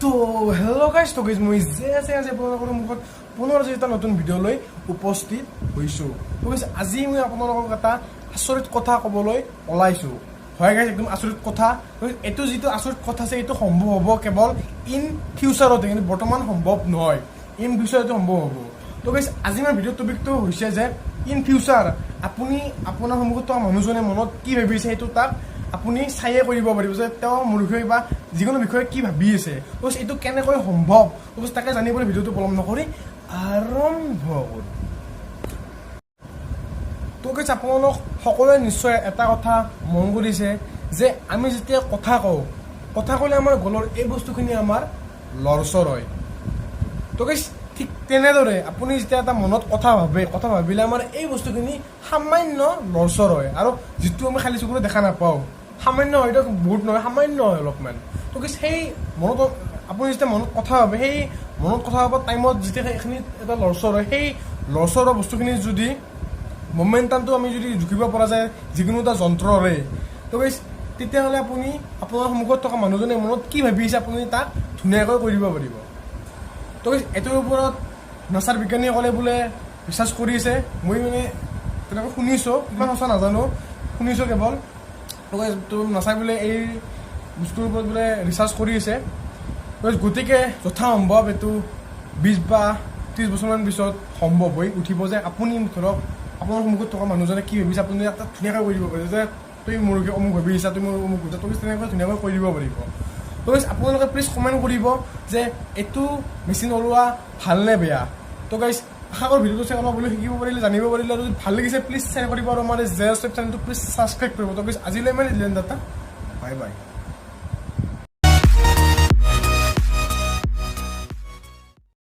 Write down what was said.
তো hello' guys তো guys মই যে আছে আপোনালোকৰ মুখত পুনৰ যে এটা নতুন ভিডিঅ' লৈ উপস্থিত হৈছোঁ। তো গাইজ আজি মই আপোনালোকক এটা আচৰিত কথা ক'বলৈ ওলাইছোঁ। হয় গাইজ, একদম আচৰিত কথা। এইটো যিটো আচৰিত কথা আছে এইটো সম্ভৱ হ'ব কেৱল ইন ফিউচাৰতে, কিন্তু বৰ্তমান সম্ভৱ নহয়। ইন ফিউচাৰতে সম্ভৱ হ'ব। তো গাইজ আজি মোৰ ভিডিঅ'ৰ টপিকটো হৈছে যে ইন ফিউচাৰ আপুনি আপোনাৰ সন্মুখত থকা মানুহজনে মনত কি ভাবিছে সেইটো তাক আপুনি চায়ে কৰিব পাৰিব যে তেওঁ মোৰ বিষয়ে বা যিকোনো বিষয়ে কি ভাবি আছে। তো এইটো কেনেকৈ সম্ভৱ, তো তাকে জানিবলৈ ভিডিঅ'টো পলম নকৰি আৰম্ভ কৰোঁ। তো গাইজ আপোনালোক সকলোৱে নিশ্চয় এটা কথা মন কৰিছে যে আমি যেতিয়া কথা ক'লে আমাৰ গলৰ এই বস্তুখিনি আমাৰ লৰচৰ হয়। তো গাইজ ঠিক তেনেদৰে আপুনি যেতিয়া এটা মনত কথা ভাবিলে আমাৰ এই বস্তুখিনি সামান্য লৰচৰ হয়, আৰু যিটো আমি খালী চকুৰে দেখা নাপাওঁ। সামান্য হয়তো বহুত নহয়, সামান্য হয় অলপমান। তো কি সেই মনত আপুনি যেতিয়া মনত কথা ভাবে, সেই মনত কথা ভাবা টাইমত যেতিয়া এইখিনি এটা লৰচৰ হয়, সেই লৰচৰৰ বস্তুখিনি যদি মমেণ্টামটো আমি যদি জুখিব পৰা যায় যিকোনো এটা যন্ত্ৰৰে, তো গাইজ তেতিয়াহ'লে আপুনি আপোনাৰ সন্মুখত থকা মানুহজনে মনত কি ভাবি আছে আপুনি তাক ধুনীয়াকৈ কৈ দিব পাৰিব। তো এইটোৰ ওপৰত নাছাৰ বিজ্ঞানীসকলে বোলে ৰিচাৰ্চ কৰি আছে। মই মানে তেনেকৈ শুনিছোঁ, ইমান সঁচা নাজানো, শুনিছোঁ কেৱল। তো নাছাই বোলে এই বস্তুৰ ওপৰত বোলে ৰিচাৰ্চ কৰি আছে। গতিকে যথাসম্ভৱ এইটো 20 বা 30 বছৰমান পিছত সম্ভৱ হৈ উঠিব যে আপুনি ধৰক আপোনাৰ সন্মুখত থকা মানুহজনে কি ভাবিছে আপুনি তাত ধুনীয়াকৈ কৈ দিব পাৰিব যে তুমি মোৰ অমুক ভাবি আহিছা, তুমি মোৰ অমুক ভাবিছা। তুমি তেনেকৈ ধুনীয়াকৈ কৈ দিব পাৰিব। তো আপোনালোকে প্লিজ কমেণ্ট কৰিব যে এইটো মেচিন ওলোৱা ভাল নে বেয়া। তো গাইজ আশা কৰোঁ ভিডিঅ'টো চাই অলপ হ'লেও শিকিব পাৰিলে, জানিব পাৰিলে, আৰু যদি ভাল লাগিছে প্লিজ শ্বেয়াৰ কৰিব, আৰু আমাৰ জেয়াৰ চেনেলটো প্লিজ ছাবস্ক্ৰাইব কৰিব। তো গাইজ আজিলৈ ইমান দিলেন দাদা, বাই বাই।